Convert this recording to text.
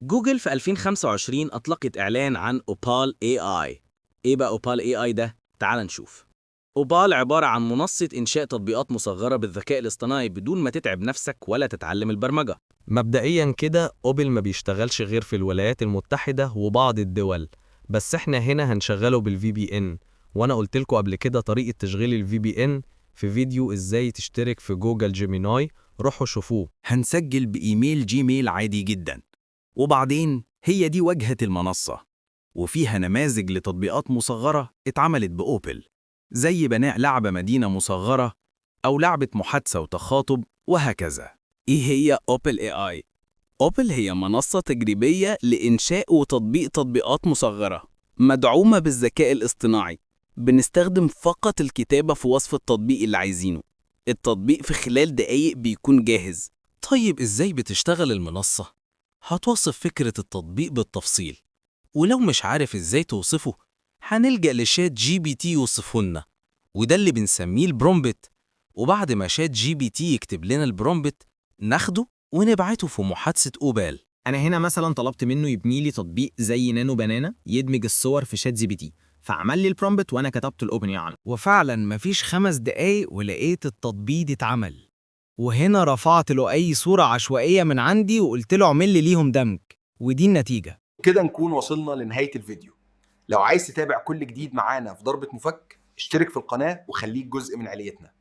جوجل في 2025 أطلقت إعلان عن أوبال AI. إيه بقى أوبال AI ده؟ تعال نشوف. أوبال عبارة عن منصة إنشاء تطبيقات مصغرة بالذكاء الاصطناعي بدون ما تتعب نفسك ولا تتعلم البرمجة. مبدئيا كده أوبل ما بيشتغلش غير في الولايات المتحدة وبعض الدول، بس احنا هنا هنشغله بالفي بي ان. وانا قلت لكم قبل كده طريقة تشغيل الفي بي ان في فيديو ازاي تشترك في جوجل جيميناي، روحوا شوفوه. هنسجل بإيميل جيميل عادي جدا، وبعدين هي دي واجهة المنصة، وفيها نماذج لتطبيقات مصغرة اتعملت بأوبل، زي بناء لعبة مدينة مصغرة أو لعبة محادثة وتخاطب وهكذا. إيه هي أوبل AI؟ أوبل هي منصة تجريبية لإنشاء وتطبيق تطبيقات مصغرة مدعومة بالذكاء الاصطناعي. بنستخدم فقط الكتابة في وصف التطبيق اللي عايزينه. التطبيق في خلال دقايق بيكون جاهز. طيب إزاي بتشتغل المنصة؟ هتوصف فكرة التطبيق بالتفصيل، ولو مش عارف إزاي توصفه هنلجأ لشات جي بي تي يوصفه لنا، وده اللي بنسميه البرومبت. وبعد ما شات جي بي تي يكتب لنا البرومبت ناخده ونبعته في محادثة أوبال. انا هنا مثلا طلبت منه يبني لي تطبيق زي نانو بنانا يدمج الصور في شات جي بي تي، فعمل لي البرومبت وانا كتبت الاوبن يعني. وفعلا مفيش 5 دقايق ولقيت التطبيق اتعمل. وهنا رفعت له أي صورة عشوائية من عندي وقلت له اعمل لي ليهم دمج، ودي النتيجة. كده نكون وصلنا لنهاية الفيديو. لو عايز تتابع كل جديد معانا في ضربة مفك، اشترك في القناة وخليك جزء من عيلتنا.